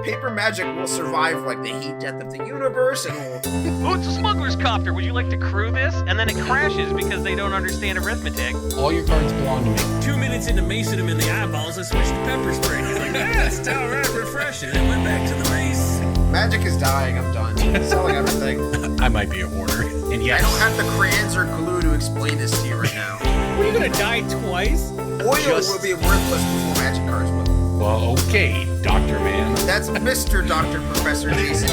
paper magic will survive like the heat death of the universe, and will... Oh, it's a smuggler's copter. Would you like to crew this? And then it crashes because they don't understand arithmetic. All your cards belong to me. 2 minutes into macing him in the eyeballs, I switched to pepper spray. He's like, it's all right, refreshing. And went back to the mace. Magic is dying. I'm done. Selling everything. I might be a hoarder. And yes, I don't have the crayons or glue to explain this to you right now. What, are you gonna die twice? Oil will be worthless before magic cards will. Well, okay, Dr. Man. That's Mr. Dr. Professor Jason.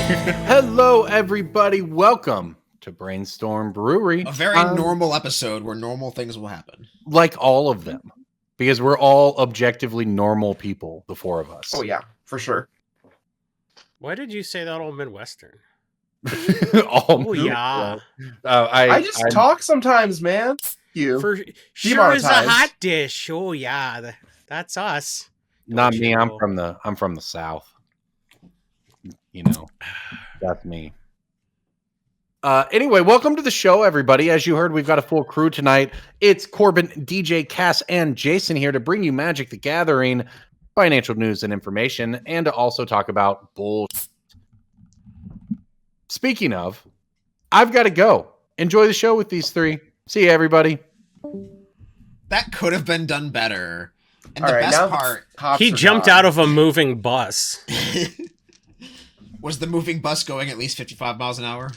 Hello, everybody. Welcome to Brainstorm Brewery. A very normal episode where normal things will happen. Like all of them. Because we're all objectively normal people, the four of us. Oh, yeah, for sure. Why did you say that all Midwestern? All Oh, yeah. I just talk sometimes, man. You. For sure is a hot dish. Oh, yeah. That's us. Not me. I'm from the South. You know, that's me. Anyway, welcome to the show, everybody. As you heard, we've got a full crew tonight. It's Corbin, DJ, Cass, and Jason here to bring you Magic the Gathering, financial news and information, and to also talk about bullshit. Speaking of, I've got to go. Enjoy the show with these three. See you, everybody. That could have been done better. And All the right, best now part He jumped out of a moving bus. was the moving bus going at least 55 miles an hour.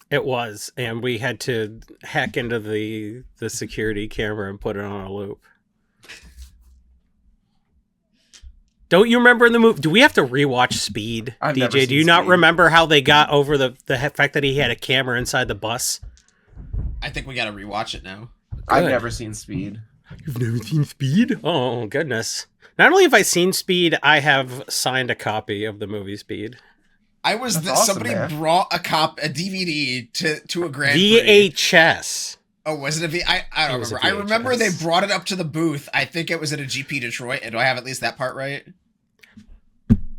It was, and we had to hack into the security camera and put it on a loop. Don't you remember in the movie? Do we have to rewatch Speed, I've never DJ? seen Do you not Speed. remember how they got over the fact that he had a camera inside the bus? I think we got to rewatch it now. I've Good. never seen Speed. You've never seen Speed? Oh, goodness. Not only have I seen Speed, I have signed a copy of the movie Speed. I was That's awesome, somebody man. brought a DVD to a Grand Prix. VHS. Oh, was it a V? I don't It was a remember. I remember they VHS. brought it up to the booth. I think it was at a GP Detroit. And do I have at least that part right?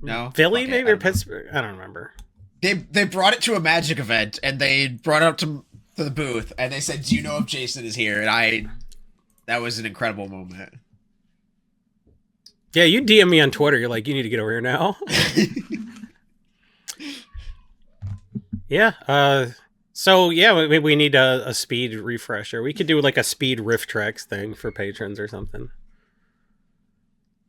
No, Philly, Okay, maybe, I or don't know. Pittsburgh? I don't remember. They brought it to a Magic event, and they brought it up to the booth, and they said, "Do you know if Jason is here?" And that was an incredible moment. Yeah, you DM me on Twitter. You're like, you need to get over here now. Yeah. So, yeah, we need a speed refresher. We could do like a speed riff tracks thing for patrons or something.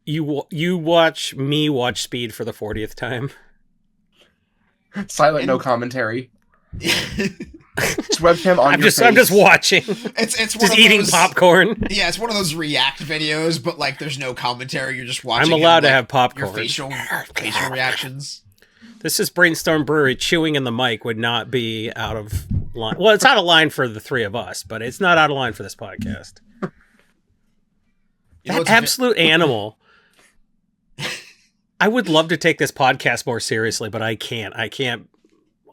You watch me watch Speed for the 40th time. Silent, no commentary. It's webcam on I'm your just face. watching. It's one Just of eating those, popcorn. Yeah, it's one of those React videos, but like there's no commentary. You're just watching. I'm allowed him, to like, have popcorn. Your facial reactions. This is Brainstorm Brewery. Chewing in the mic would not be out of line. Well, it's out of line for the three of us, but it's not out of line for this podcast. You know That what's absolute animal. I would love to take this podcast more seriously, but I can't. I can't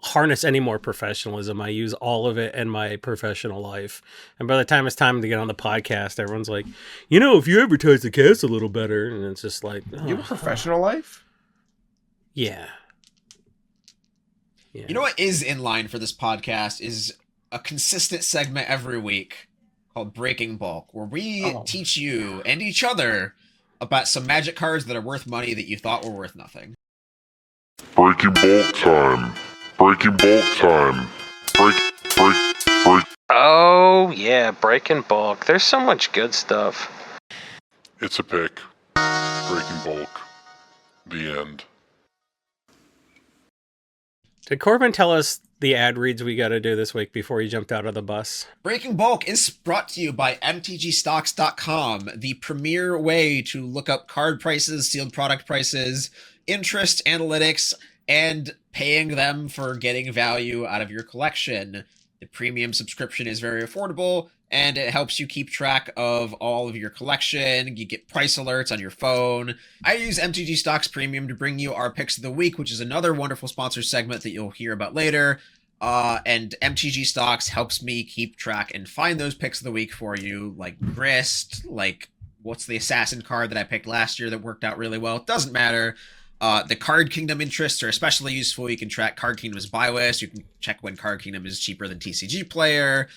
harness any more professionalism. I use all of it in my professional life. And by the time it's time to get on the podcast, everyone's like, if you advertise the cast a little better. And it's just like, You have a oh, professional life? yeah. You know what is in line for this podcast is a consistent segment every week called Breaking Bulk, where we teach you and each other about some Magic cards that are worth money that you thought were worth nothing. Breaking bulk time. Breaking bulk time. Break. Oh, yeah, breaking bulk. There's so much good stuff. It's a pick. Breaking bulk. The end. Did Corbin tell us the ad reads we got to do this week before he jumped out of the bus? Breaking Bulk is brought to you by MTGstocks.com, the premier way to look up card prices, sealed product prices, interest analytics, and paying them for getting value out of your collection. The premium subscription is very affordable, and it helps you keep track of all of your collection. You get price alerts on your phone. I use MTG Stocks Premium to bring you our picks of the week, which is another wonderful sponsor segment that you'll hear about later. And MTG Stocks helps me keep track and find those picks of the week for you, like Grist, like what's the assassin card that I picked last year that worked out really well. It doesn't matter. The Card Kingdom interests are especially useful. You can track Card Kingdom's buy list. You can check when Card Kingdom is cheaper than TCG Player.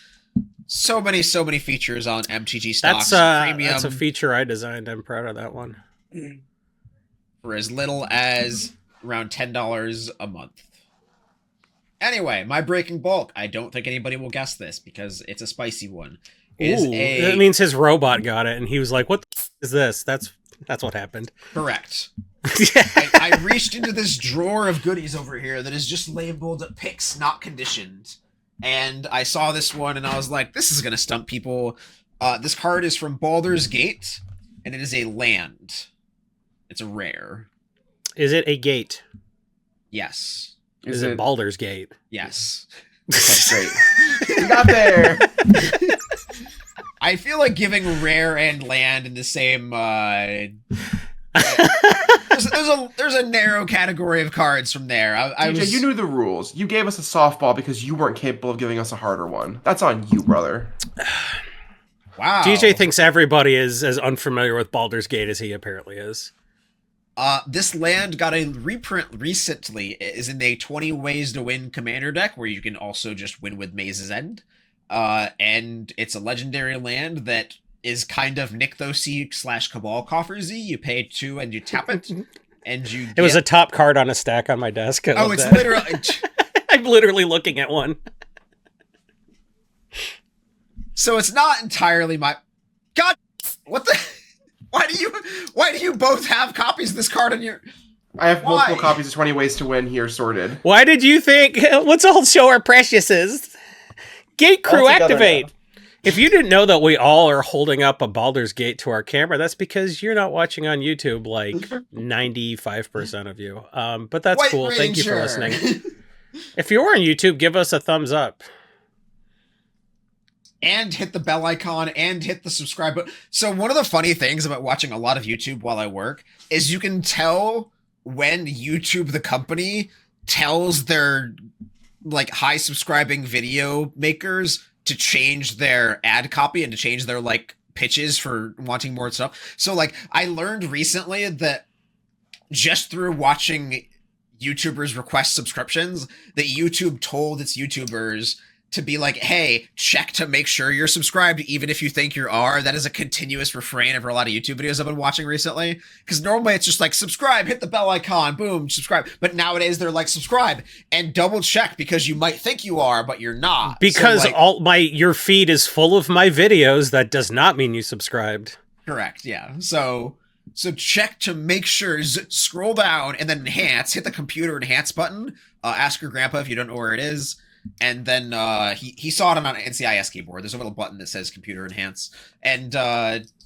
So many features on MTG Stocks Premium. That's a feature I designed. I'm proud of that one. For as little as around $10 a month. Anyway, my breaking bulk. I don't think anybody will guess this because it's a spicy one. That means his robot got it, and he was like, "What the is this?" That's what happened. Correct. I reached into this drawer of goodies over here that is just labeled "Picks Not Conditioned," and I saw this one, and I was like, "This is gonna stump people." This card is from Baldur's Gate, and it is a land. It's a rare. Is it a gate? Yes. Is it Baldur's Gate? Yes. Okay, great. We got there. I feel like giving rare and land in the same. There's a narrow category of cards from there. DJ, you knew the rules. You gave us a softball because you weren't capable of giving us a harder one. That's on you, brother. Wow. DJ thinks everybody is as unfamiliar with Baldur's Gate as he apparently is. This land got a reprint recently. It is in a 20 Ways to Win commander deck where you can also just win with Maze's End. And it's a legendary land that is kind of Nykthos / Cabal-Coffersy. You pay 2 and you tap it. And you It was a top card on a stack on my desk. It's literally... I'm literally looking at one. So it's not entirely my... God! What the... Why do you both have copies of this card on your... I have multiple copies of 20 Ways to Win here sorted. Why did you think... Let's all show our preciouses. Gate crew activate. If you didn't know that we all are holding up a Baldur's Gate to our camera, that's because you're not watching on YouTube like 95% of you. But that's White cool. Ranger. Thank you for listening. If you're on YouTube, give us a thumbs up. And hit the bell icon and hit the subscribe button. So one of the funny things about watching a lot of YouTube while I work is you can tell when YouTube, the company, tells their like high subscribing video makers to change their ad copy and to change their like pitches for wanting more stuff. So like I learned recently that just through watching YouTubers request subscriptions, that YouTube told its YouTubers to be like, hey, check to make sure you're subscribed, even if you think you are. That is a continuous refrain over a lot of YouTube videos I've been watching recently. Because normally it's just like, subscribe, hit the bell icon, boom, subscribe. But nowadays they're like, subscribe and double check because you might think you are, but you're not. Because so, like, your feed is full of my videos. That does not mean you subscribed. Correct, yeah. So check to make sure, scroll down and then enhance, hit the computer enhance button. Ask your grandpa if you don't know where it is. And then he saw it on an NCIS keyboard. There's a little button that says computer enhance. And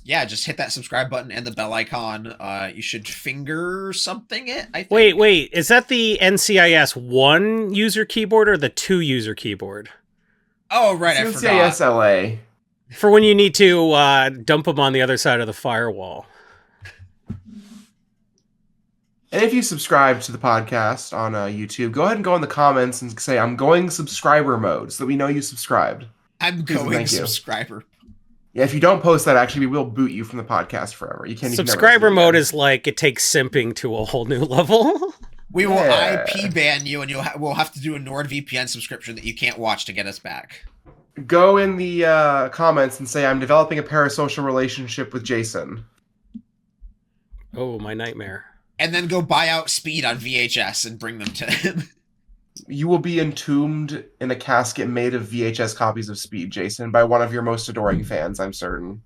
yeah, just hit that subscribe button and the bell icon. You should finger something it, I think. Wait. Is that the NCIS 1 user keyboard or the 2 user keyboard? Oh, right, I forgot. NCIS LA. For when you need to dump them on the other side of the firewall. And if you subscribe to the podcast on YouTube, go ahead and go in the comments and say, I'm going subscriber mode, so that we know you subscribed. I'm going subscriber. Yeah, if you don't post that, actually, we will boot you from the podcast forever. You can't. Subscriber mode is like, it takes simping to a whole new level. We will IP ban you, and we'll have to do a NordVPN subscription that you can't watch to get us back. Go in the comments and say, I'm developing a parasocial relationship with Jason. Oh, my nightmare. And then go buy out Speed on VHS and bring them to him. You will be entombed in a casket made of VHS copies of Speed, Jason, by one of your most adoring fans, I'm certain.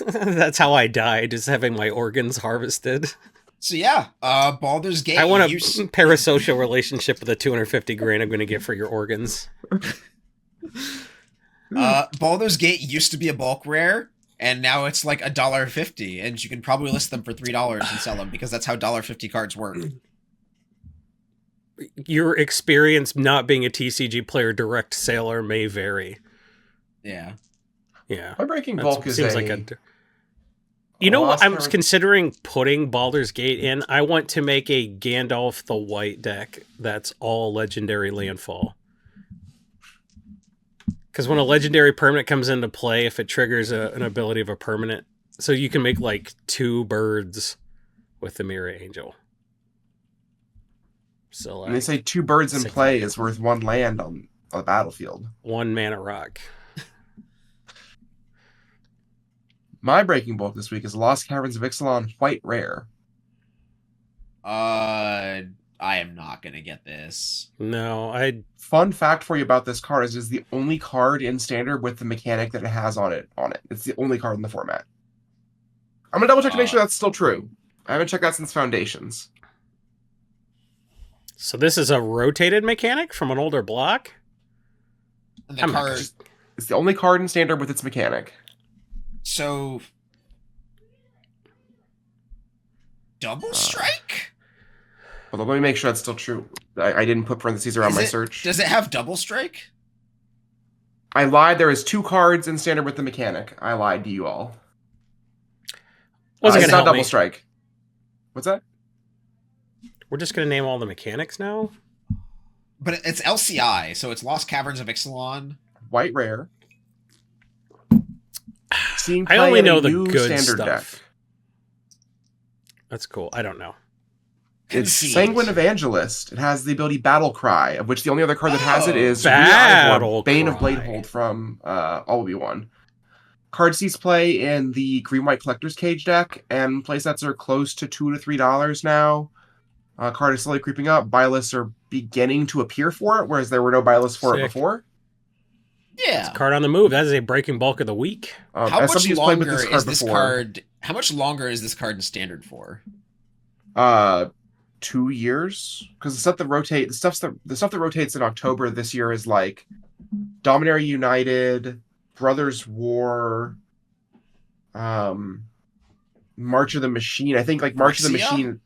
That's how I died, is having my organs harvested. So yeah, Baldur's Gate. I want a parasocial relationship with the 250 grand I'm going to get for your organs. Baldur's Gate used to be a bulk rare. And now it's like $1.50, and you can probably list them for $3 and sell them because that's how $1.50 cards work. Your experience not being a TCG player direct sailor may vary. Yeah. My breaking bulk is You know what? I'm considering putting Baldur's Gate in. I want to make a Gandalf the White deck that's all legendary landfall. Because when a legendary permanent comes into play, if it triggers an ability of a permanent, so you can make like 2 birds with the Mirror Angel. So and they say 2 birds in play is worth 1 land on the battlefield. 1 mana rock. My breaking bulk this week is Lost Caverns of Ixalan White Rare. I am not gonna get this. No, Fun fact for you about this card is it's the only card in Standard with the mechanic that it has on it. It's the only card in the format. I'm gonna double check to make sure that's still true. I haven't checked that since Foundations. So this is a rotated mechanic from an older block? And the card. It's the only card in Standard with its mechanic. So. Double strike? Hold on, let me make sure that's still true. I didn't put parentheses around my search. Does it have double strike? I lied. There is 2 cards in Standard with the mechanic. I lied to you all. Wasn't it's gonna not help double me. strike. What's that? We're just going to name all the mechanics now? But it's LCI, so it's Lost Caverns of Ixalan. White rare. Seeing I only play in a know the new good Standard stuff. deck. That's cool. I don't know. It's Concede. Sanguine Evangelist. It has the ability Battle Cry, of which the only other card that has it is Battle Bane of Cry. Bladehold from All-Be-One. Card sees play in the Green-White Collector's Cage deck, and playsets are close to $2 to $3 now. Card is slowly creeping up. Buy lists are beginning to appear for it, whereas there were no buy lists for it Sick. before. Yeah. Card on the move. That is a breaking bulk of the week. How as much somebody who's played longer with this is card this before, card? How much longer is this card in Standard for? 2 years, because the stuff that rotates in October this year is like Dominaria United, Brothers War, March of the Machine. I think like March of the Phyrexia? Machine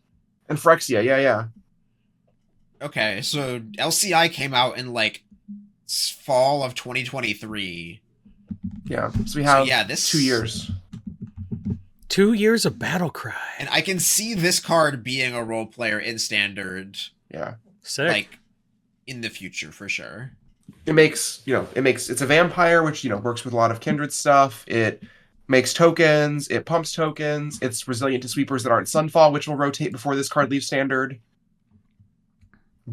and Phyrexia. Yeah. Okay, so LCI came out in like fall of 2023. Yeah. So we have this 2 years. 2 years of Battle Cry. And I can see this card being a role player in Standard, Yeah. Sick. like in the future for sure. It's a vampire, which, works with a lot of kindred stuff. It makes tokens, it pumps tokens, it's resilient to sweepers that aren't Sunfall, which will rotate before this card leaves Standard.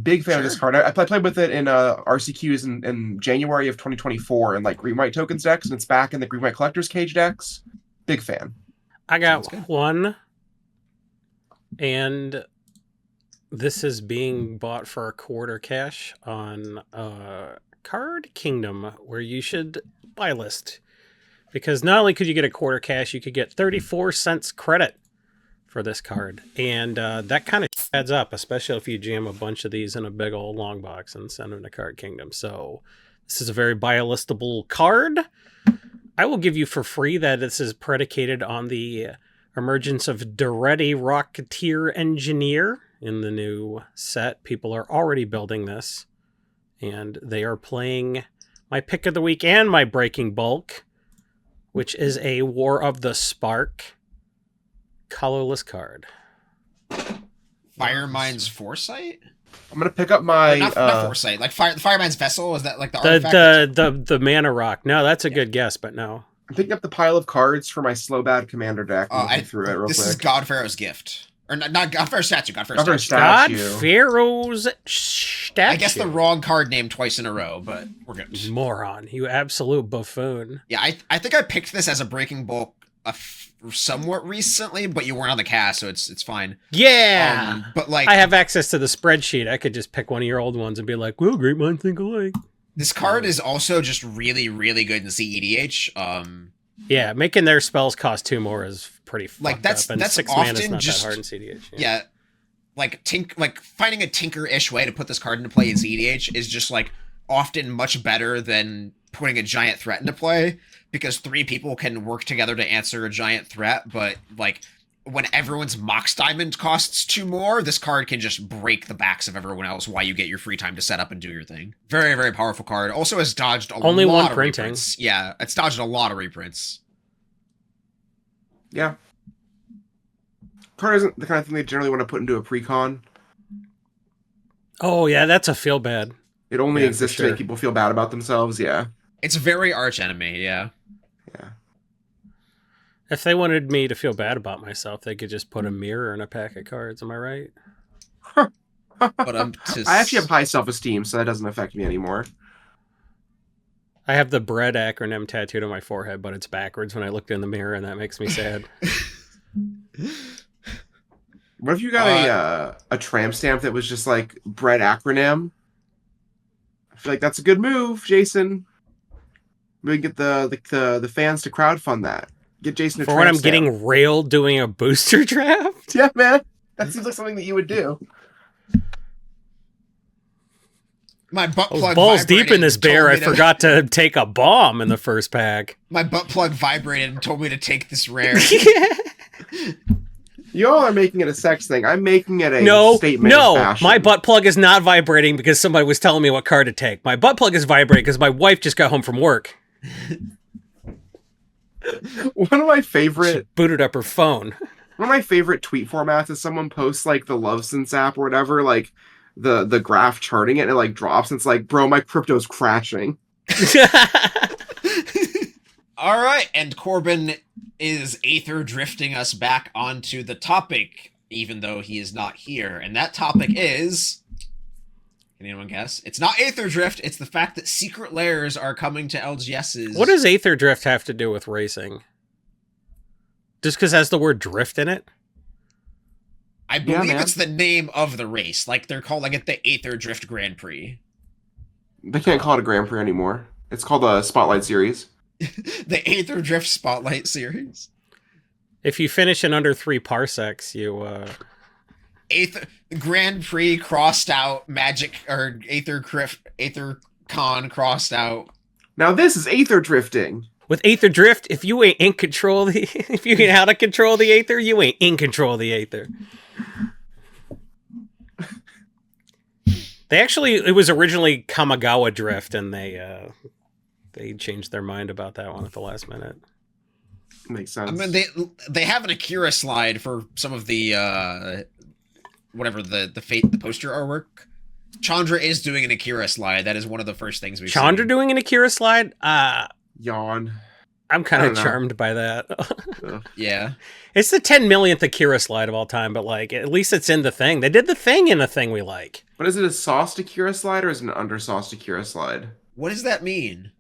Big fan of this card. I played with it in RCQs in January of 2024 in like Green-White Tokens decks, and it's back in the Green-White Collector's Cage decks. Big fan. I got one, and this is being bought for $1/4 cash on Card Kingdom, where you should buy list. Because not only could you get $1/4 cash, you could get 34 cents credit for this card. And that kind of adds up, especially if you jam a bunch of these in a big old long box and send them to Card Kingdom. So this is a very buy listable card. I will give you for free that this is predicated on the emergence of Duretti Rocketeer Engineer in the new set. People are already building this, and they are playing my pick of the week and my breaking bulk, which is a War of the Spark colorless card. Firemind's Foresight? I'm gonna pick up my Not Foresight, like Firemind's Vessel. Is that like the artifact? The mana rock. No, that's a good guess, but no. I'm picking up the pile of cards for my slow bad commander deck. I through it real this quick. is God Pharaoh's gift, or not God Pharaoh's statue. God Pharaoh's God statue. God Pharaoh's statue. I guess the wrong card named twice in a row, but we're good. Moron, you absolute buffoon. Yeah, I think I picked this as a breaking bulk somewhat recently, but you weren't on the cast, so it's fine. Yeah, but like I have access to the spreadsheet. I could just pick one of your old ones and be like, "Well, great minds think alike." This card is also just really, really good in CEDH. Yeah, making their spells cost 2 more is pretty fucked Like that's up, and that's 6 often mana is not just that hard in CDH. yeah, like finding a tinker-ish way to put this card into play in CEDH is just like often much better than putting a giant threat into play, because 3 people can work together to answer a giant threat, but like when everyone's Mox Diamond costs 2 more, this card can just break the backs of everyone else while you get your free time to set up and do your thing. Very, very powerful card. Also has dodged Only lot one of printing. reprints. Yeah, it's dodged a lot of reprints. Yeah. Card isn't the kind of thing they generally want to put into a precon. Oh yeah, that's a feel bad. It only Yeah, exists for to sure. make people feel bad about themselves. Yeah. It's very arch enemy, yeah. Yeah. If they wanted me to feel bad about myself, they could just put a mirror in a pack of cards. Am I right? But I actually have high self-esteem, so that doesn't affect me anymore. I have the bread acronym tattooed on my forehead, but it's backwards when I looked in the mirror, and that makes me sad. What if you got a tramp stamp that was just like bread acronym? I feel like that's a good move, Jason. We can get the fans to crowdfund that. Get Jason a For tramp when I'm stamp. getting railed doing a booster draft? Yeah, man. That seems like something that you would do. My butt I was plug balls deep in vibrated this and told bear. me I to- forgot to take a bomb in the first pack. My butt plug vibrated and told me to take this rare. You all are making it a sex thing. I'm making it a No, statement of no, fashion. my butt plug is not vibrating because somebody was telling me what card to take. My butt plug is vibrating because my wife just got home from work. One of my She favorite booted up her phone. One of my favorite tweet formats is someone posts like the Love Sense app or whatever, like the graph charting it, and it like drops, and it's like, bro, my crypto's crashing. All right, and Corbin is aether drifting us back onto the topic, even though he is not here. And that topic is... Can anyone guess? It's not aether drift, it's the fact that secret lairs are coming to LGS's. What does Aether Drift have to do with racing? Just because it has the word drift in it? I believe man. it's the name of the race. Like, they're calling it the Aether Drift Grand Prix. They can't call it a Grand Prix anymore. It's called a Spotlight Series. The Aether Drift Spotlight Series. If you finish in under 3 parsecs, you, Aether Grand Prix crossed out, Magic, or Aether Con crossed out. Now this is Aether drifting. With Aether Drift, if you ain't in control of the... if you ain't how to control the Aether, you ain't in control of the Aether. They actually... It was originally Kamigawa Drift, and they changed their mind about that one at the last minute. Makes sense. I mean, they have an Akira slide for some of the whatever the poster artwork. Chandra is doing an Akira slide. That is one of the first things we've Chandra seen. doing an Akira slide? Yawn. I'm kind I of don't know. charmed by that. Yeah. It's the 10 millionth Akira slide of all time, but like at least it's in the thing. They did the thing in a thing we like. But is it a sauced Akira slide or is it an undersauced Akira slide? What does that mean?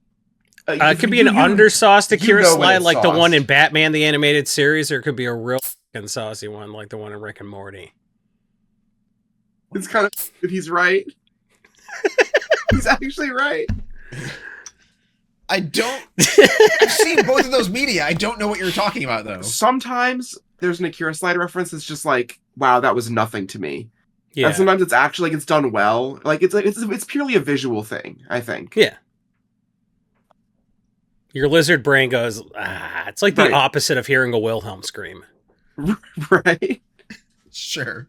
It could be an undersauced Akira know when slide it's like the one in sauced. Batman the Animated Series, or it could be a real fucking saucy one like the one in Rick and Morty. It's kind of... He's right. He's actually right. I don't... I've seen both of those media. I don't know what you're talking about, though. Sometimes there's an Akira slide reference that's just like, wow, that was nothing to me. Yeah. And sometimes it's actually like it's done well. Like it's purely a visual thing, I think. Yeah. Your lizard brain goes, it's like the Right. opposite of hearing a Wilhelm scream. Right? Sure.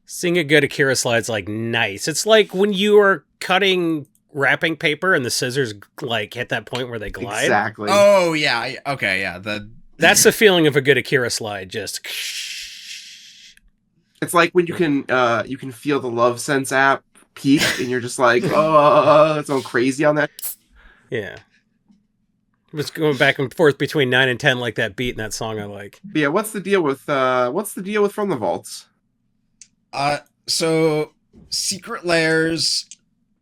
Seeing a good Akira slide's like nice. It's like when you are cutting wrapping paper and the scissors like hit that point where they glide. Exactly. Oh, yeah. Okay, yeah. That's the feeling of a good Akira slide. Just It's like when you can feel the Love Sense app peak and you're just like, oh, it's all crazy on that. yeah. Just going back and forth between 9 and 10 like that beat in that song I like. But yeah, what's the deal with From the Vaults? So secret lairs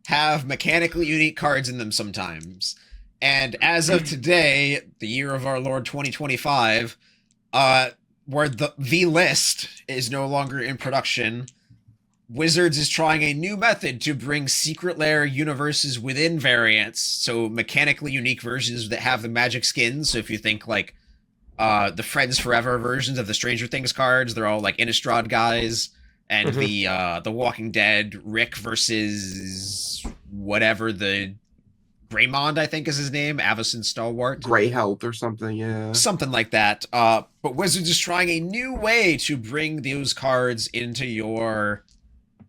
have mechanically unique cards in them sometimes. And as of today, the year of our Lord 2025, where the list is no longer in production, Wizards is trying a new method to bring secret lair universes within variants, so mechanically unique versions that have the magic skins. So if you think like the Friends Forever versions of the Stranger Things cards, they're all like Innistrad guys, and the Walking Dead Rick versus whatever the Greymond, I think is his name, Avacyn Stalwart. Grey Health or something, yeah. Something like that. But Wizards is trying a new way to bring those cards into your...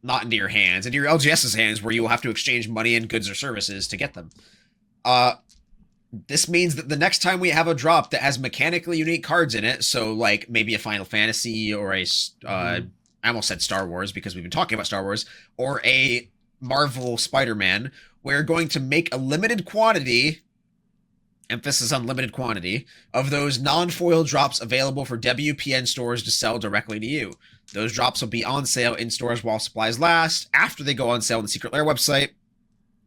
Not into your hands, into your LGS's hands, where you will have to exchange money and goods or services to get them. This means that the next time we have a drop that has mechanically unique cards in it, so like maybe a Final Fantasy or a... I almost said Star Wars because we've been talking about Star Wars, or a Marvel Spider-Man, we're going to make a limited quantity, emphasis on limited quantity, of those non-foil drops available for WPN stores to sell directly to you. Those drops will be on sale in stores while supplies last. After they go on sale on the Secret Lair website,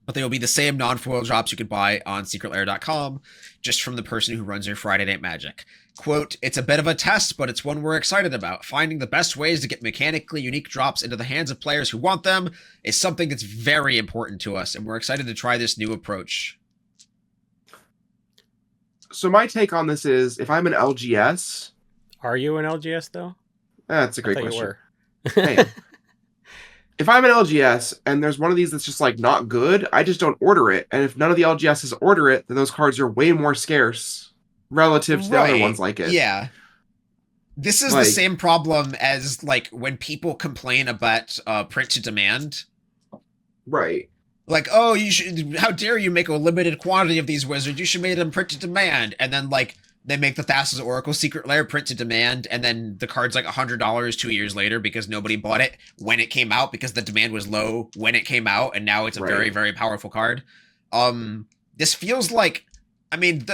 but they will be the same non-foil drops you could buy on secretlair.com, just from the person who runs your Friday Night Magic. Quote, it's a bit of a test, but it's one we're excited about. Finding the best ways to get mechanically unique drops into the hands of players who want them is something that's very important to us, and we're excited to try this new approach. So my take on this is, if I'm an LGS... Are you an LGS, though? That's a great I thought question. You were. Hey, if I'm an LGS and there's one of these that's just like not good, I just don't order it. And if none of the LGSs order it, then those cards are way more scarce relative to the other ones like it. Yeah. This is Like- the same problem as like when people complain about print to demand. Right. Like, oh, you should, how dare you make a limited quantity of these wizards? You should make them print to demand. And then like they make the Thassa's Oracle Secret Lair print to demand, and then the card's like $100 2 years later because nobody bought it when it came out because the demand was low when it came out, and now it's a very, very powerful card. This feels like, I mean,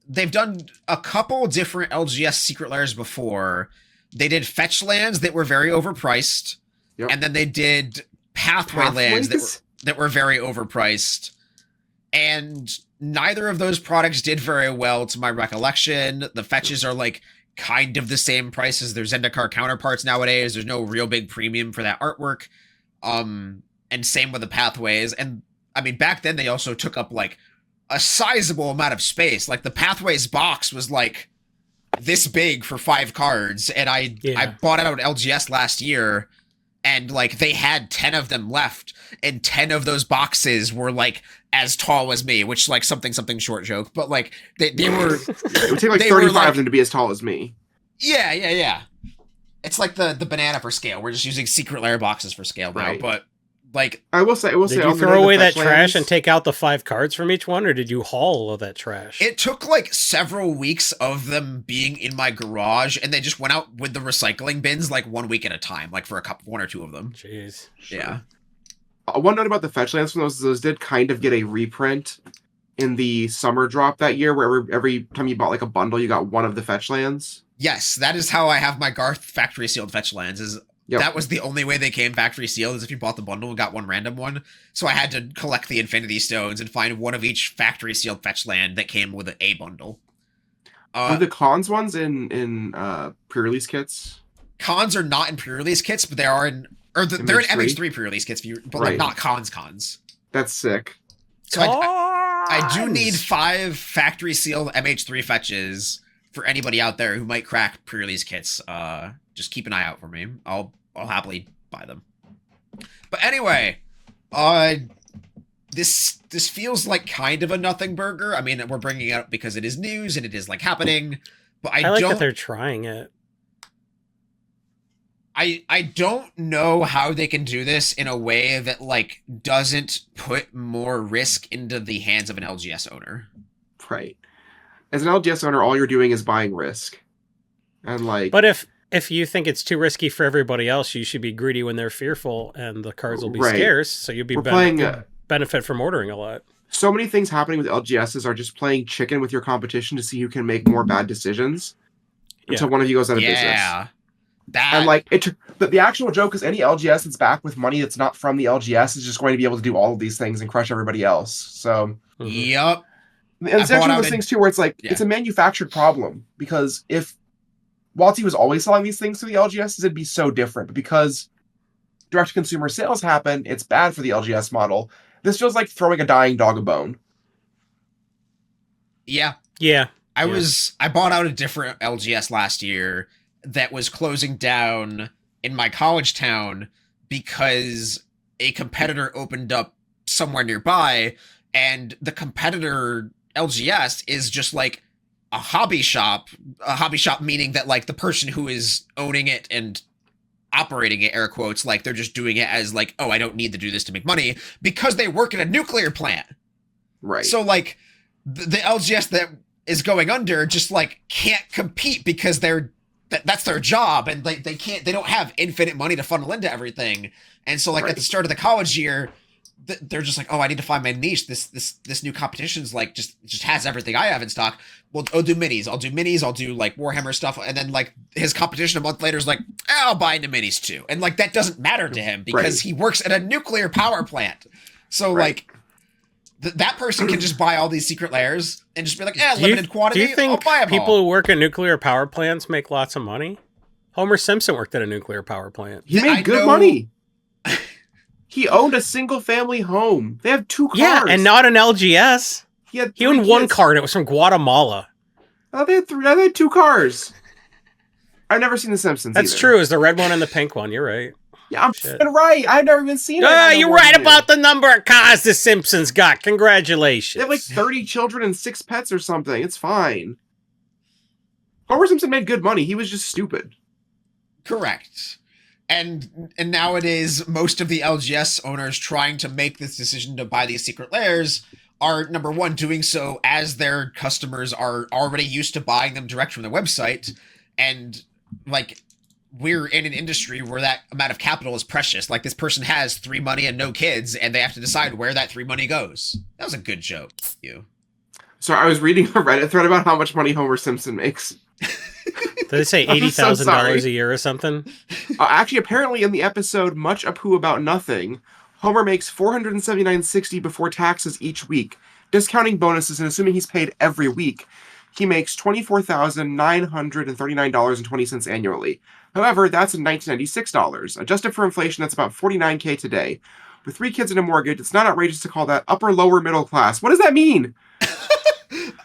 they've done a couple different LGS Secret Lairs before. They did fetch lands that were very overpriced, and then they did pathway lands that were very overpriced. And neither of those products did very well to my recollection. The fetches are like kind of the same price as their Zendikar counterparts nowadays. There's no real big premium for that artwork. And same with the pathways. And I mean, back then they also took up like a sizable amount of space. Like the pathways box was like this big for 5 cards. And I bought it out at LGS last year, and like they had 10 of them left, and 10 of those boxes were like as tall as me, which like something short joke, but like they were it would take like 35 of them to be as tall as me. Yeah. It's like the banana for scale. We're just using Secret Lair boxes for scale now, but like I will say did you throw away that trash and take out the 5 cards from each one, or did you haul all of that trash? It took like several weeks of them being in my garage, and they just went out with the recycling bins like 1 week at a time, like for one or two of them. Jeez. Yeah. One note about the fetch lands from those did kind of get a reprint in the summer drop that year, where every time you bought like a bundle, you got one of the fetch lands. Yes, that is how I have my Garth factory sealed fetch lands. That was the only way they came factory sealed, is if you bought the bundle and got one random one. So I had to collect the Infinity Stones and find one of each factory sealed fetch land that came with a bundle. Are the cons ones in pre-release kits? Cons are not in pre-release kits, but they are in, they're in MH3 pre-release kits, but like not cons. That's sick. So I do need 5 factory sealed MH3 fetches for anybody out there who might crack pre-release kits. Just keep an eye out for me. I'll happily buy them. But anyway, this feels like kind of a nothing burger. I mean, we're bringing it up because it is news and it is like happening. But I like don't, that they're trying it. I don't know how they can do this in a way that like doesn't put more risk into the hands of an LGS owner. Right. As an LGS owner, all you're doing is buying risk. And like, but if you think it's too risky for everybody else, you should be greedy when they're fearful, and the cards will be scarce, so you'll be benefit from ordering a lot. So many things happening with LGSs are just playing chicken with your competition to see who can make more bad decisions until one of you goes out of business. Yeah. And like but the actual joke is any LGS that's back with money that's not from the LGS is just going to be able to do all of these things and crush everybody else. So Yep. And it's actually one of those things too where it's like it's a manufactured problem, because if WotC was always selling these things to the LGSs, it'd be so different. But because direct to consumer sales happen, it's bad for the LGS model. This feels like throwing a dying dog a bone. Yeah. I bought out a different LGS last year that was closing down in my college town because a competitor opened up somewhere nearby, and the competitor LGS is just like a hobby shop meaning that like the person who is owning it and operating it, air quotes, like they're just doing it as like, oh, I don't need to do this to make money, because they work at a nuclear plant. Right. So like the LGS that is going under just like can't compete because that's their job, and they don't have infinite money to funnel into everything. And so like at the start of the college year, they're just like, oh, I need to find my niche. This new competition's like just has everything I have in stock. Well, I'll do minis. I'll do like Warhammer stuff. And then like his competition a month later is like, I'll buy into minis too. And like that doesn't matter to him because he works at a nuclear power plant. So like that person can just buy all these secret layers and just be like, Do you- limited quantity. Do you think I'll buy 'em people all. who work at nuclear power plants make lots of money? Homer Simpson worked at a nuclear power plant. He made I good know- money. He owned a single family home. They have 2 cars. Yeah, and not an LGS. He had He 3 owned one kids. car, and it was from Guatemala. Oh, they had 2 cars. I've never seen The Simpsons. That's either. true. Is the red one and the pink one? You're right. Yeah, I'm Shit. f***ing right. I've never even seen it. Ah, you're right about the number of cars the Simpsons got. They Congratulations. have like 30 children and 6 pets or something. It's fine. Homer Simpson made good money. He was just stupid. Correct. And nowadays, most of the LGS owners trying to make this decision to buy these secret layers are, number one, doing so as their customers are already used to buying them direct from the website. And, like, we're in an industry where that amount of capital is precious. Like, this person has 3 money and no kids, and they have to decide where that 3 money goes. That was a good joke. You. So I was reading a Reddit thread about how much money Homer Simpson makes. Did they say I'm so $80,000 sorry. a year or something? Actually, apparently in the episode Much Apu About Nothing, Homer makes $479.60 before taxes each week. Discounting bonuses and assuming he's paid every week, he makes $24,939.20 annually. However, that's in $1996. Adjusted for inflation, that's about $49K today. With 3 kids and a mortgage, it's not outrageous to call that upper-lower middle class. What does that mean?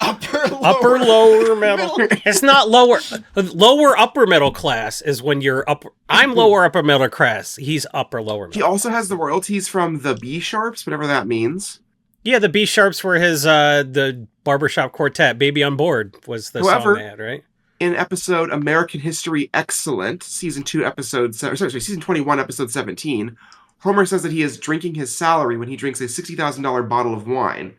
Upper Lower middle. It's not lower. Lower upper middle class is when you're upper. I'm lower upper middle class. He's upper lower He middle. also has the royalties from the B Sharps, whatever that means. Yeah, the B Sharps were his the barbershop quartet. Baby on Board was the However, song they had, right? In episode American History Excellent, season 21, episode 17, Homer says that he is drinking his salary when he drinks a $60,000 bottle of wine.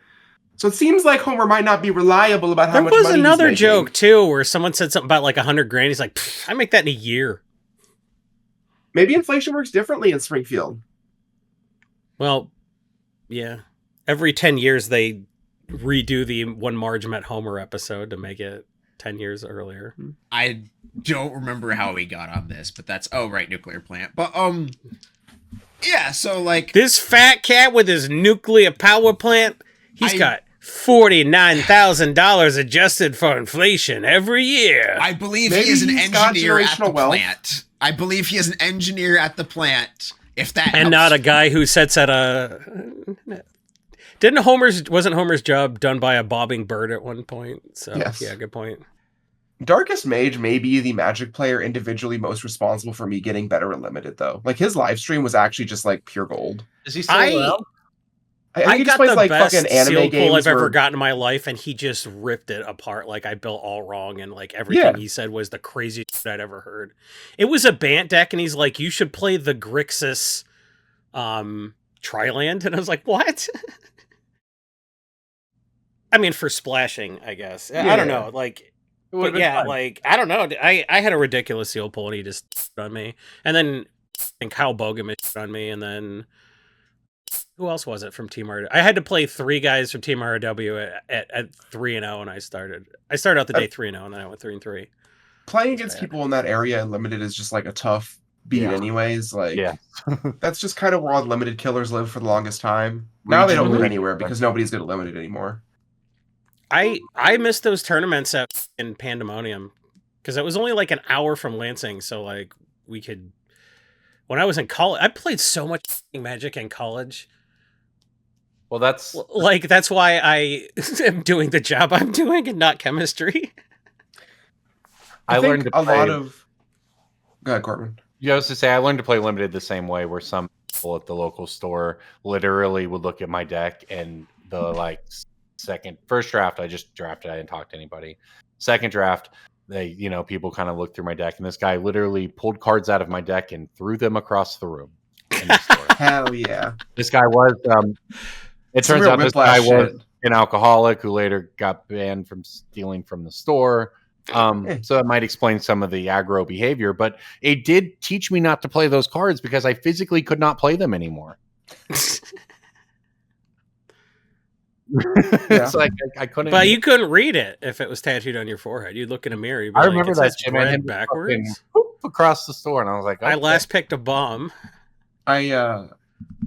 So it seems like Homer might not be reliable about how There much was money another he's making. joke too, where someone said something about like $100,000. He's like, I make that in a year. Maybe inflation works differently in Springfield. Well, yeah. Every 10 years they redo the When Marge Met Homer episode to make it 10 years earlier. I don't remember how we got on this, but that's right, nuclear plant. But yeah, so like This fat cat with his nuclear power plant, he's got $49,000 adjusted for inflation every year. I believe Maybe he is an he's got engineer at the generational wealth. plant. I believe he is an engineer at the plant. If that And helps. not a guy who sits at a... Wasn't Homer's job done by a bobbing bird at one point? So, Yes. yeah, good point. Darkest Mage may be the Magic player individually most responsible for me getting better at Limited, though. Like, his live stream was actually just, like, pure gold. Is he still around? I I think he got just plays, the like, best fucking anime sealed games pull I've ever where- gotten in my life, and he just ripped it apart. Like, I built all wrong, and like everything he said was the craziest shit I'd ever heard. It was a Bant deck, and he's like, "You should play the Grixis, Triland," and I was like, "What?" I mean, for splashing, I guess. I don't know, like. But yeah, like, I don't know. I had a ridiculous seal pull, and he just on me, and then Kyle Bogum on me, and then. Who else was it from Team RW? I had to play 3 guys from Team RW at 3-0, and I started out the day 3-0, and then I went 3-3. Playing against people in that area in Limited is just, like, a tough beat anyways. Like, that's just kind of where all the Limited killers live for the longest time. Now they don't live anywhere because nobody's good at Limited anymore. I missed those tournaments in Pandemonium because it was only like an hour from Lansing, so like we could. When I was in college, I played so much Magic in college. Well, that's why I am doing the job I'm doing and not chemistry. I learned to a play. lot of. Go ahead, Corbin. Yeah, I was to say I learned to play Limited the same way, where some people at the local store literally would look at my deck and the first draft I just drafted. I didn't talk to anybody. Second draft, people kind of looked through my deck, and this guy literally pulled cards out of my deck and threw them across the room. In the store. Hell yeah! This guy was. It Some turns real out this whiplash guy was shit. an alcoholic who later got banned from stealing from the store. So that might explain some of the aggro behavior, but it did teach me not to play those cards because I physically could not play them anymore. It's like I couldn't. But you couldn't read it if it was tattooed on your forehead. You'd look in a mirror. You'd be I like, remember "It that says shit, man. bread Him backwards." fucking whoop across the store, and I was like, I okay. last picked a bomb. I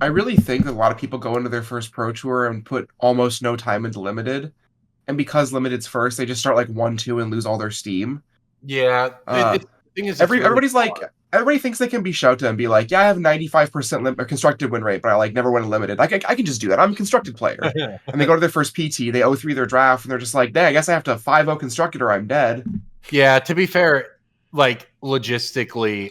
I really think that a lot of people go into their first Pro Tour and put almost no time into Limited. And because Limited's first, they just start like 1-2 and lose all their steam. Yeah. Uh, The thing is, everybody's like, everybody thinks they can be Shouta and be like, yeah, I have 95% constructed win rate, but I like never win a Limited. Like, I can just do that. I'm a constructed player. And they go to their first PT, they 0-3 their draft, and they're just like, dang, I guess I have to 5-0 constructed or I'm dead. Yeah, to be fair, like logistically,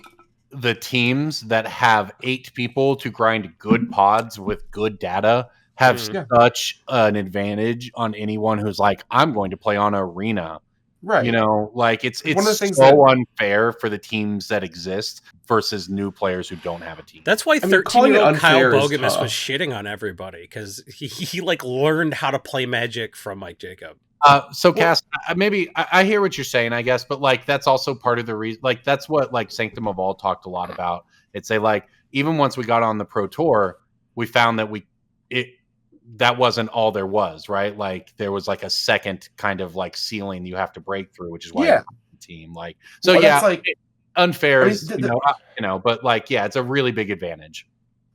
the teams that have 8 people to grind good pods with good data have such an advantage on anyone who's like, I'm going to play on Arena. Right. You know, like it's one of the things so unfair for the teams that exist versus new players who don't have a team. That's why calling it 13-year-old Kyle unfair is Bogemus tough. was shitting on everybody because he like learned how to play Magic from Mike Jacob. So Cass, maybe I hear what you're saying, I guess, but like that's also part of the reason. Like that's what like Sanctum of All talked a lot about. It's like even once we got on the Pro Tour, we found that that wasn't all there was, right? Like there was like a second kind of like ceiling you have to break through, which is why you have the team. Like so, Well, yeah, that's like unfair is but like yeah, it's a really big advantage.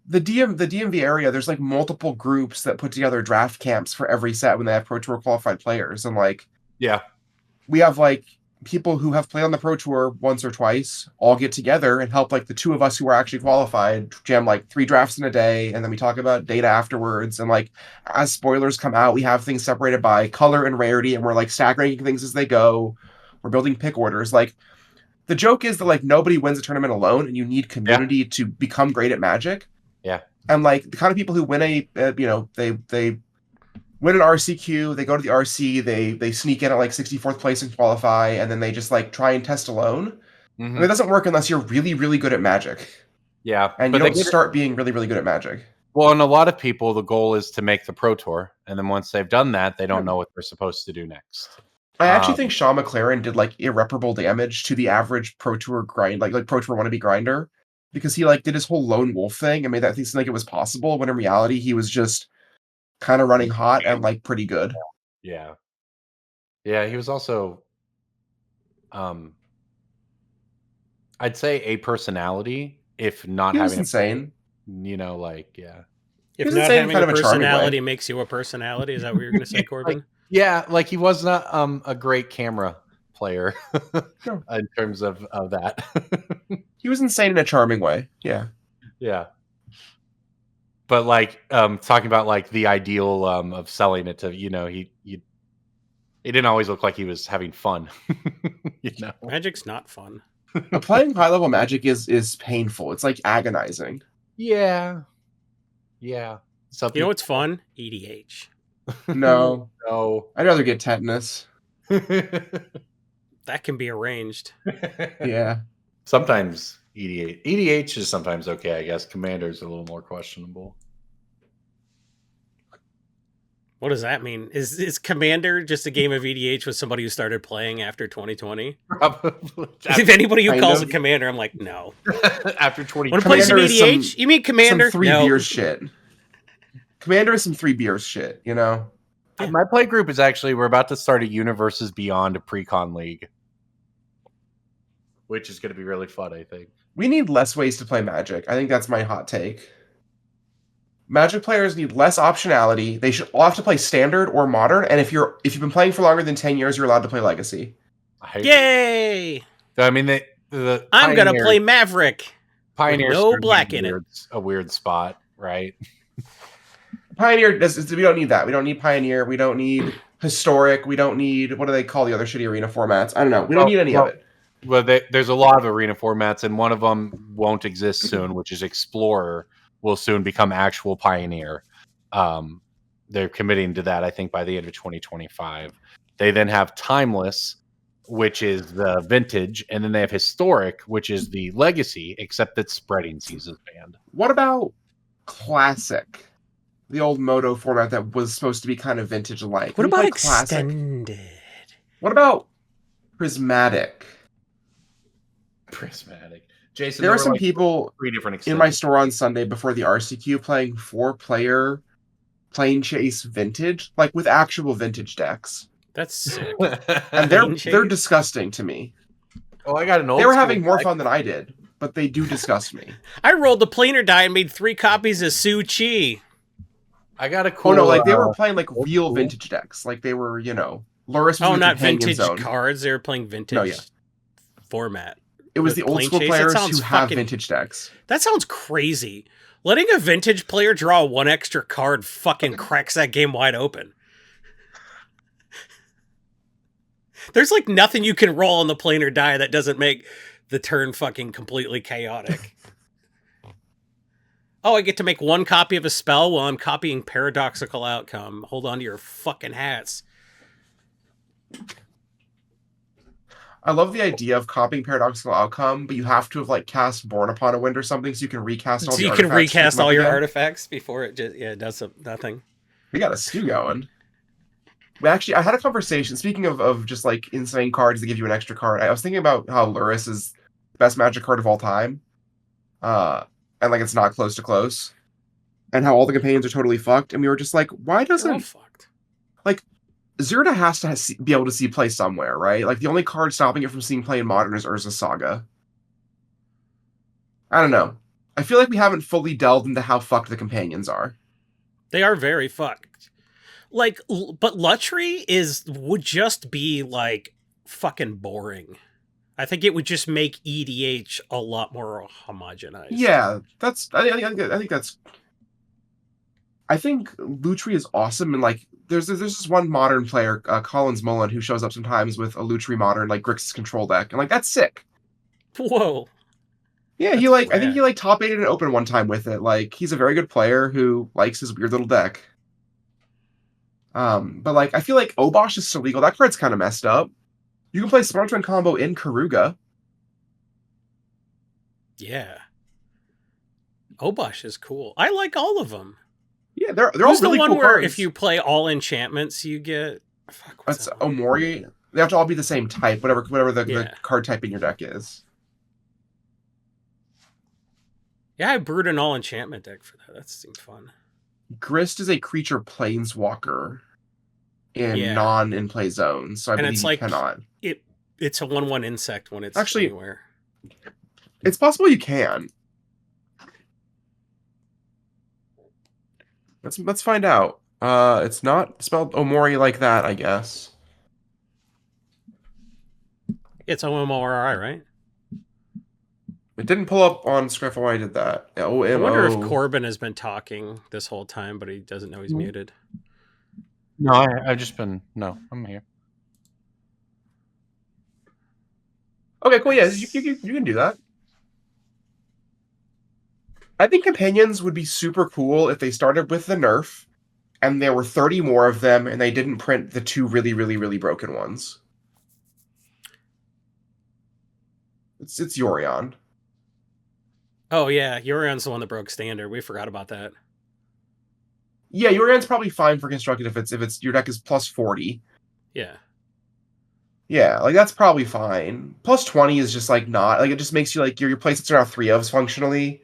The DMV area, there's like multiple groups that put together draft camps for every set when they have Pro Tour qualified players, and like we have like people who have played on the Pro Tour once or twice all get together and help like the 2 of us who are actually qualified jam like 3 drafts in a day, and then we talk about data afterwards. And like as spoilers come out, we have things separated by color and rarity, and we're like stack ranking things as they go. We're building pick orders. Like the joke is that like nobody wins a tournament alone, and you need community to become great at Magic. Yeah. And like the kind of people who win they win an RCQ, they go to the RC, they sneak in at like 64th place and qualify, and then they just like try and test alone. Mm-hmm. And it doesn't work unless you're really, really good at Magic. Yeah. And you don't start being really, really good at Magic. Well, and a lot of people, the goal is to make the Pro Tour, and then once they've done that, they don't know what they're supposed to do next. I actually think Sean McLaren did like irreparable damage to the average Pro Tour grind, like Pro Tour wannabe grinder, because he like did his whole lone wolf thing and made that thing seem like it was possible, when in reality he was just kind of running hot and like pretty good. Yeah. Yeah, he was also I'd say a personality, if not he was having insane. Like If not having a personality makes you a personality, is that what you're going to say, Corbin? Yeah, like he was not a great camera player in terms of that. He was insane in a charming way. Yeah. But like talking about like the ideal of selling it to, he didn't always look like he was having fun. Magic's not fun. Playing high level Magic is painful. It's like agonizing. Yeah. You know what's fun? EDH. No. I'd rather get tetanus. That can be arranged. Yeah. Sometimes EDH is sometimes okay, I guess. Commander's a little more questionable. What does that mean? Is Commander just a game of EDH with somebody who started playing after 2020? Probably. If anybody who calls it Commander, I'm like, no. After 2020. Want to play some EDH? You mean Commander? Some 3 beers shit. Commander is some 3 beers shit, My play group is actually, we're about to start a Universes Beyond pre-con league, which is going to be really fun, I think. We need less ways to play Magic. I think that's my hot take. Magic players need less optionality. They should all have to play Standard or Modern, and if you've been playing for longer than 10 years, you're allowed to play Legacy. Yay! I mean, I'm going to play Maverick. Pioneer, no black in it. A weird spot, right? Pioneer, we don't need that. We don't need Pioneer. We don't need Historic. We don't need, what do they call the other shitty arena formats? I don't know. We don't need any of it. Well, there's a lot of arena formats, and one of them won't exist soon, which is Explorer will soon become actual Pioneer. They're committing to that, I think, by the end of 2025. They then have Timeless, which is the Vintage, and then they have Historic, which is the Legacy, except that Spreading Seasons banned. What about Classic? The old Moto format that was supposed to be kind of vintage-alike. What about Extended? What about Prismatic? Jason, there were some people 3 different in my store on Sunday before the RCQ playing 4-player Plane Chase Vintage, like with actual vintage decks. That's sick. And they're disgusting to me. Oh, I got an old. They were having more fun than I did. but they do disgust me. I rolled the planar die and made 3 copies of Su Chi. I got a cool. Oh no, like they were playing like old real school. vintage decks. Like they were, Luris was Oh, in the not companion vintage zone. cards. They were playing vintage No, yeah. format. It was With the old plane school chase? That players sounds who have fucking- vintage decks. That sounds crazy. Letting a vintage player draw 1 extra card fucking cracks that game wide open. There's like nothing you can roll on the planar die that doesn't make the turn fucking completely chaotic. Oh, I get to make 1 copy of a spell while I'm copying paradoxical outcome. Hold on to your fucking hats. I love the idea of copying paradoxical outcome, but you have to have like cast Born Upon a Wind or something, so you can recast all So the you can artifacts to recast come up all your again. artifacts before it just it does nothing. We got a stew going. I had a conversation. Speaking of just like insane cards that give you an extra card, I was thinking about how Luris is the best Magic card of all time, and like it's not close to close, and how all the companions are totally fucked. And we were just like, why They're all doesn't fucked. Zirda has to be able to see play somewhere, right? Like the only card stopping it from seeing play in Modern is Urza Saga. I don't know. I feel like we haven't fully delved into how fucked the companions are. They are very fucked. Like, but Lutry would just be like fucking boring. I think it would just make EDH a lot more homogenized. Yeah, I think Lutri is awesome, and like there's this one Modern player, Collins Mullen, who shows up sometimes with a Lutri Modern like Grixis control deck, and like that's sick. Whoa. Yeah, That's I think rad. he like top 8'd an open one time with it. Like he's a very good player who likes his weird little deck. But like I feel like Obosh is still legal. That card's kind of messed up. You can play Smart Twin combo in Karuga. Yeah. Obosh is cool. I like all of them. Yeah, they're all Who's really the one cool where cards. if you play all enchantments, you get... Fuck, what's That's that one? Omori. They have to all be the same type, whatever the Yeah. card type in your deck is. Yeah, I brewed an all enchantment deck for that. That seemed fun. Grist is a creature planeswalker in Yeah. non-in-play zones, so I And believe it's you like- cannot. It's a 1/1 insect when it's Actually- anywhere. It's possible you can. Let's find out. It's not spelled Omori like that, I guess. It's OMORI, right? It didn't pull up on Scryfall when I did that. I wonder if O-M-O. Corbin has been talking this whole time, but he doesn't know he's muted. No, I've just been. No, I'm here. Okay, cool. Yeah, you can do that. I think companions would be super cool if they started with the nerf, and there were 30 more of them, and they didn't print the 2 really, really, really broken ones. It's Yorion. Oh, yeah. Yorion's the one that broke standard. We forgot about that. Yeah, Yorion's probably fine for constructed if it's your deck is plus 40. Yeah. Yeah, like that's probably fine. Plus 20 is just like not like it just makes you like your playsets are now 3 ofs functionally.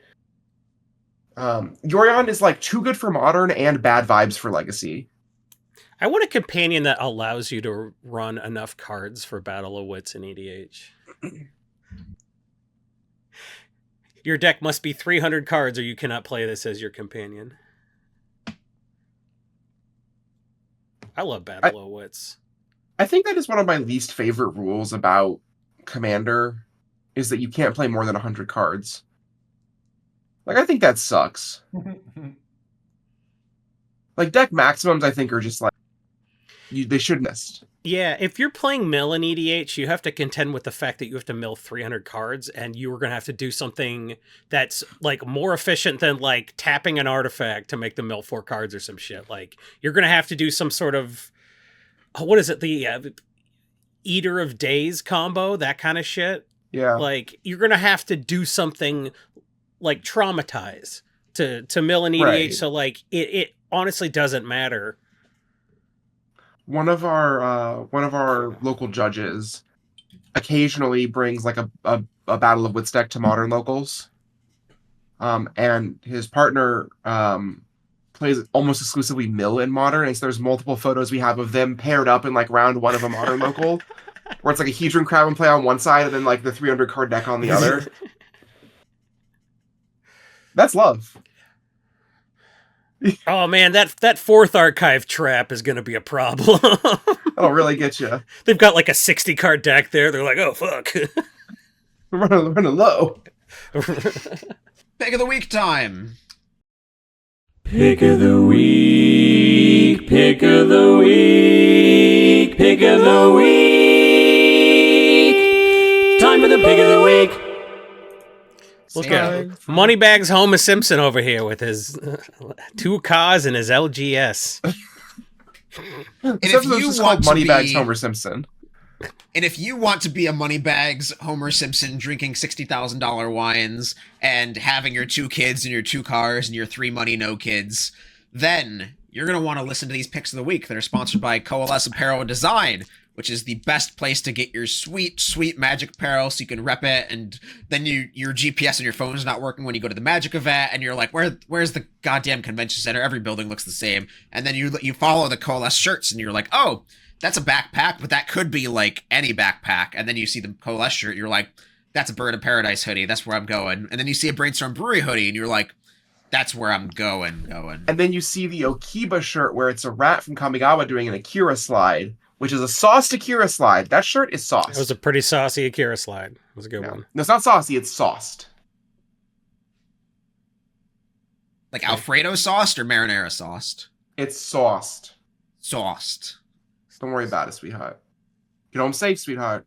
Yorion is like too good for modern and bad vibes for legacy. I want a companion that allows you to run enough cards for Battle of Wits and EDH. Your deck must be 300 cards or you cannot play this as your companion. I love Battle of Wits. I think that is one of my least favorite rules about Commander is that you can't play more than 100 cards. Like I think that sucks. Like deck maximums I think are just like they shouldn't miss. Yeah, if you're playing mill in EDH, you have to contend with the fact that you have to mill 300 cards, and you are going to have to do something that's like more efficient than like tapping an artifact to make them mill 4 cards or some shit. Like you're going to have to do some sort of what is it, the Eater of Days combo, that kind of shit. Yeah. Like you're going to have to do something like traumatize to mill an EDH. Right. So like it honestly doesn't matter. One of our local judges occasionally brings like a Battle of Wits deck to modern locals. And his partner plays almost exclusively mill in modern, and so there's multiple photos we have of them paired up in like round 1 of a modern local, where it's like a Hedron Crab and play on one side and then like the 300 card deck on the other. That's love. Oh man, that fourth archive trap is going to be a problem. That'll really get you. They've got like a 60 card deck there. They're like, oh fuck. We're running low. Pick of the week time. Pick of the week, pick of the week, pick of the week. Time for the pick of the week. Look at Moneybags Homer Simpson over here with his 2 cars and his LGS. And Except if for you this is want called to Moneybags be, Homer Simpson. and if you want to be a Moneybags Homer Simpson drinking $60,000 wines and having your 2 kids and your 2 cars and your 3 money no kids, then you're going to want to listen to these picks of the week that are sponsored by Coalesce Apparel and Design, which is the best place to get your sweet, sweet Magic apparel so you can rep it, and then your GPS on your phone is not working when you go to the Magic event, and you're like, where's the goddamn convention center? Every building looks the same. And then you follow the Coalesce shirts, and you're like, oh, that's a backpack, but that could be like any backpack. And then you see the Coalesce shirt, you're like, that's a Bird of Paradise hoodie, that's where I'm going. And then you see a Brainstorm Brewery hoodie, and you're like, that's where I'm going. And then you see the Okiba shirt where it's a rat from Kamigawa doing an Akira slide, which is a sauced Akira slide. That shirt is sauced. It was a pretty saucy Akira slide. It was a good one. No, it's not saucy, it's sauced. Like Alfredo sauced or marinara sauced? It's sauced. Sauced. Don't worry about it, sweetheart. Get home safe, sweetheart.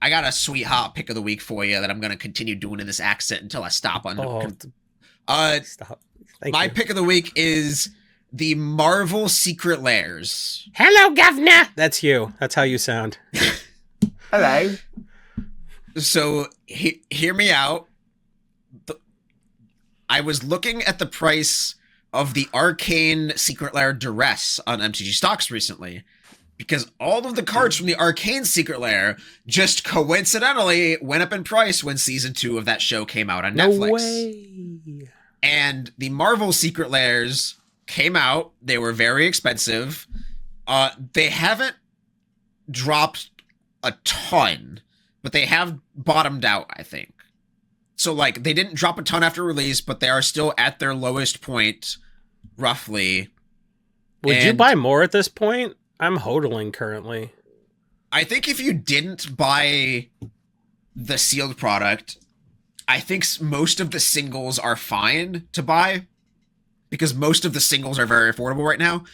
I got a sweet hot pick of the week for you that I'm going to continue doing in this accent until I stop on. Stop. Thank My you. pick of the week is the Marvel Secret Lairs. Hello, governor. That's you. That's how you sound. Hello. So hear me out. I was looking at the price of the Arcane Secret Lair Duress on MTG Stocks recently, because all of the cards from the Arcane Secret Lair just coincidentally went up in price when season 2 of that show came out on Netflix. No way. And the Marvel Secret Lairs came out. They were very expensive. They haven't dropped a ton, but they have bottomed out, I think. So, like, they didn't drop a ton after release, but they are still at their lowest point, roughly. Would you buy more at this point? I'm hodling currently. I think if you didn't buy the sealed product, I think most of the singles are fine to buy, because most of the singles are very affordable right now.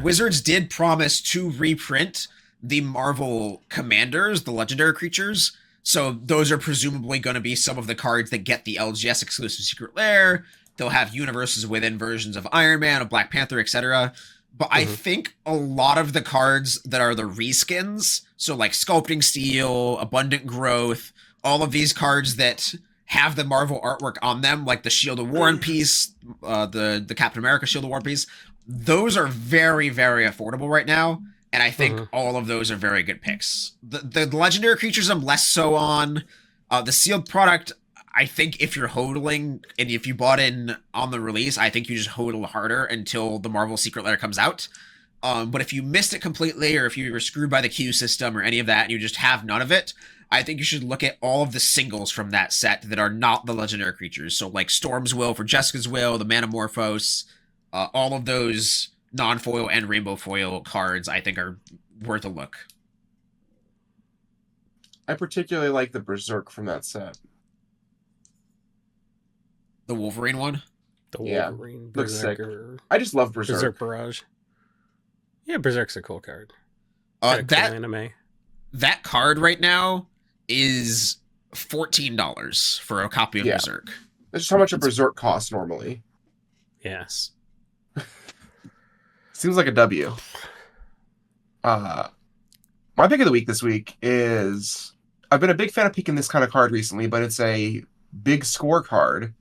Wizards did promise to reprint the Marvel Commanders, the legendary creatures. So those are presumably going to be some of the cards that get the LGS exclusive Secret Lair. They'll have universes within versions of Iron Man, of Black Panther, etc. But I think a lot of the cards that are the reskins, so like Sculpting Steel, Abundant Growth, all of these cards that have the Marvel artwork on them, like the Shield of War and piece, the Captain America Shield of War piece, those are very, very affordable right now. And I think all of those are very good picks. The legendary creatures I'm less so on. The sealed product, I think if you're hodling and if you bought in on the release, I think you just hodl harder until the Marvel Secret Lair comes out. But if you missed it completely, or if you were screwed by the queue system or any of that, and you just have none of it, I think you should look at all of the singles from that set that are not the legendary creatures. So like Storm's Will for Jessica's Will, the Manamorphose, all of those non-foil and rainbow foil cards I think are worth a look. I particularly like the Berserk from that set. The Wolverine one? The Yeah, Wolverine looks sick. Berserker. I just love Berserk. Berserk Barrage. Yeah, Berserk's a cool card. That Anime. that card right now is $14 for a copy of Berserk. That's just how much a Berserk costs normally. Yes. Seems like a W. My pick of the week this week is... I've been a big fan of picking this kind of card recently, but it's a big score card.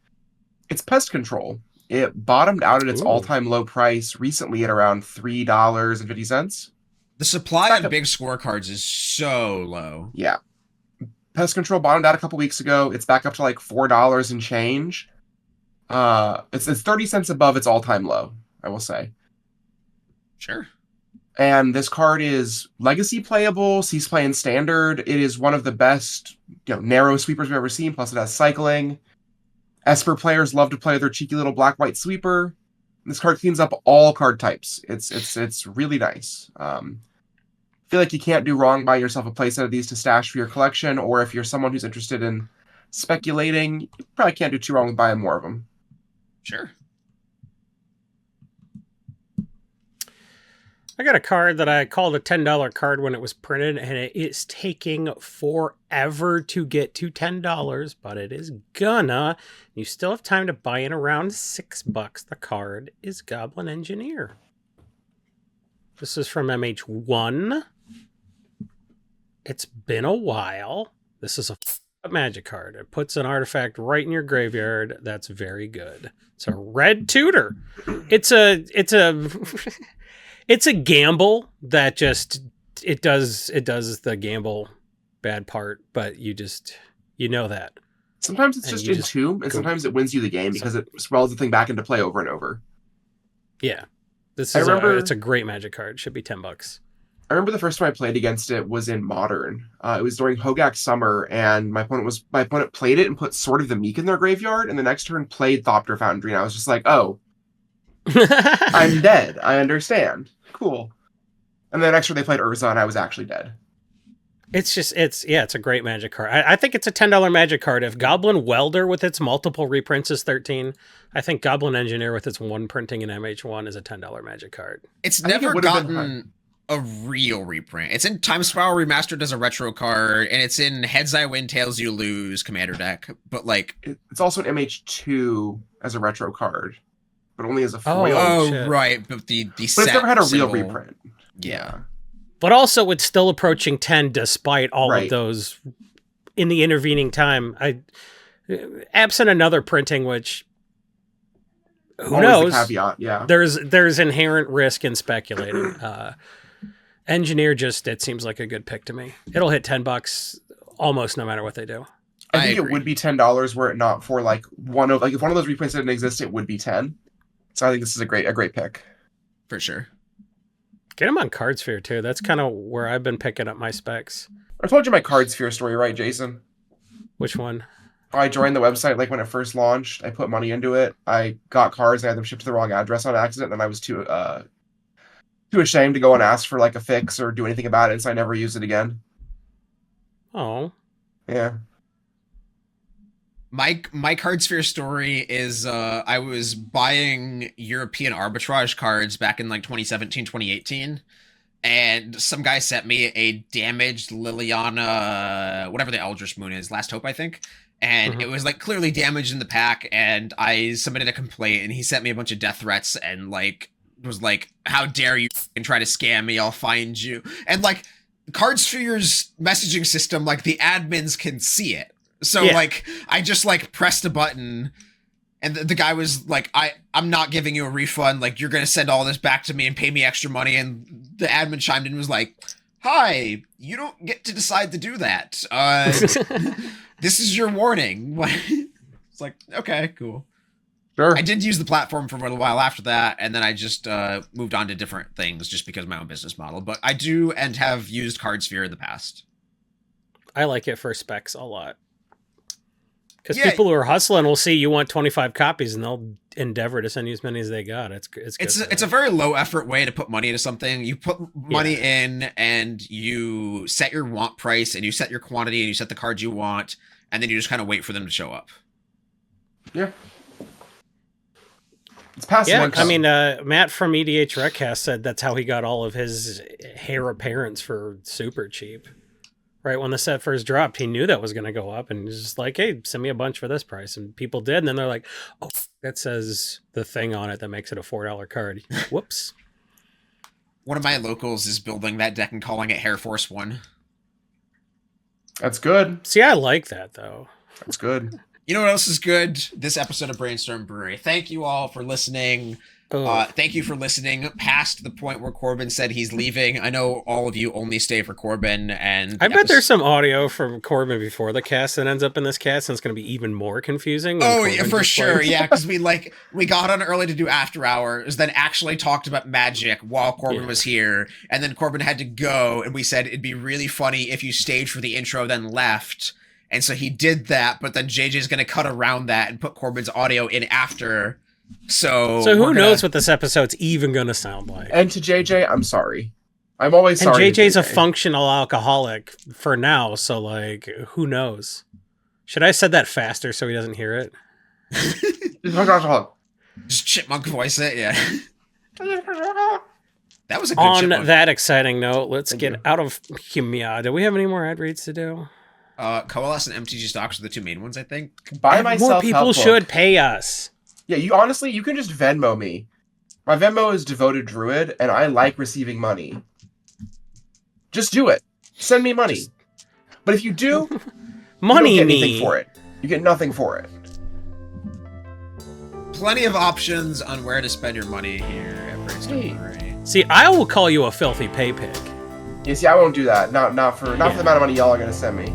It's Pest Control. It bottomed out at its all-time low price recently at around $3.50. The supply of big score cards is so low. Yeah. Pest Control bottomed out a couple weeks ago. It's back up to like $4 and change. It's 30 cents above its all-time low, I will say. Sure. And this card is legacy playable, cease play in standard. It is one of the best, narrow sweepers we've ever seen, plus it has cycling. Esper players love to play their cheeky little black-white sweeper. This card cleans up all card types. It's really nice. Feel like you can't do wrong buying yourself a playset of these to stash for your collection, or if you're someone who's interested in speculating, you probably can't do too wrong with buying more of them. Sure. I got a card that I called a $10 card when it was printed, and it is taking forever to get to $10, but it is gonna. You still have time to buy in around $6. The card is Goblin Engineer. This is from MH1. It's been a while. This is a magic card. It puts an artifact right in your graveyard. That's very good. It's a red tutor. It's a it's a gamble that just it does the gamble bad part, but you know that. Sometimes it's just Entomb, and sometimes it wins you the game because it spells the thing back into play over and over. Yeah. It's a great magic card. Should be $10. I remember the first time I played against it was in Modern. It was during Hogak Summer, and my opponent played it and put Sword of the Meek in their graveyard, and the next turn played Thopter Foundry, and I was just like, oh, I'm dead. I understand. Cool. And the next turn they played Urza, and I was actually dead. It's a great magic card. I think it's a $10 magic card. If Goblin Welder with its multiple reprints is 13, I think Goblin Engineer with its one printing in MH1 is a $10 magic card. It's never gotten a real reprint. It's in Time Spiral Remastered as a retro card, and it's in Heads I Win, Tails You Lose Commander deck. But like, it's also in MH2 as a retro card, but only as a foil. Oh, right. But but it's never had a real reprint. Yeah. But also, it's still approaching 10 despite all of those in the intervening time. Absent another printing, which who knows? The caveat, yeah. There's inherent risk in speculating. Engineer it seems like a good pick to me. It'll hit $10 almost no matter what they do. I think it would be $10 were it not for if one of those reprints didn't exist, it would be 10. So I think this is a great pick. For sure. Get him on Cardsphere too. That's kind of where I've been picking up my specs. I told you my Cardsphere story, right, Jason? Which one? I joined the website when it first launched. I put money into it. I got cards and I had them shipped to the wrong address on accident, and I was too ashamed to go and ask for a fix or do anything about it, so I never used it again. Oh. Yeah. My Cardsphere story is I was buying European arbitrage cards back in 2017, 2018, and some guy sent me a damaged Liliana, whatever the Eldritch Moon is, Last Hope, I think. And it was clearly damaged in the pack, and I submitted a complaint, and he sent me a bunch of death threats and was like, how dare you try to scam me, I'll find you. And Cardsphere's messaging system, the admins can see it. So I just pressed a button, and the guy was like, I'm not giving you a refund. You're going to send all this back to me and pay me extra money. And the admin chimed in and was like, hi, you don't get to decide to do that. This is your warning. It's like, okay, cool. Sure. I did use the platform for a little while after that, and then I just moved on to different things just because of my own business model. But I do and have used Cardsphere in the past. I like it for specs a lot. Because people who are hustling will see you want 25 copies, and they'll endeavor to send you as many as they got. It's a very low effort way to put money into something. You put money in, and you set your want price, and you set your quantity, and you set the cards you want, and then you just kind of wait for them to show up. Yeah. It's past one. I mean, Matt from EDH Recast said that's how he got all of his hair apparents for super cheap. Right when the set first dropped, he knew that was going to go up, and he was just like, hey, send me a bunch for this price. And people did, and then they're like, oh, that says the thing on it that makes it a $4 card. Whoops. One of my locals is building that deck and calling it Hair Force 1. That's good. See, I like that, though. That's good. You know what else is good? This episode of Brainstorm Brewery. Thank you all for listening. Thank you for listening past the point where Corbin said he's leaving. I know all of you only stay for Corbin, and I bet there's some audio from Corbin before the cast that ends up in this cast, and it's going to be even more confusing. Oh, yeah, for sure. Yeah, because we got on early to do after hours, then actually talked about Magic while Corbin was here, and then Corbin had to go, and we said it'd be really funny if you stayed for the intro, then left. And so he did that, but then JJ's going to cut around that and put Corbin's audio in after. So who knows what this episode's even going to sound like? And to JJ, I'm sorry. I'm always And sorry. JJ's to a functional alcoholic for now, so like, who knows? Should I have said that faster so he doesn't hear it? Just chipmunk voice it, yeah. That was a good On chipmunk. that exciting note, let's Thank get you. out of Kimia. Do we have any more ad reads to do? Coalesce and MTG stocks are the two main ones, I think. Buy my More people self-help should book. pay us. Yeah, you honestly, you can just Venmo me. My Venmo is Devoted Druid, and I like receiving money. Just do it. Send me money. But if you do, Money you don't get me. anything for it. You get nothing for it. Plenty of options on where to spend your money here at Brainstorm Brewery. See, I will call you a filthy pay pig. You see, I won't do that. Not for the amount of money y'all are gonna send me.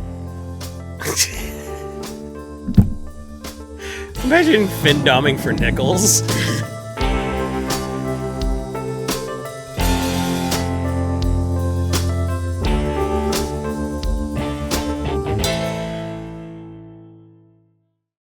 Imagine Finn dumbing for nickels.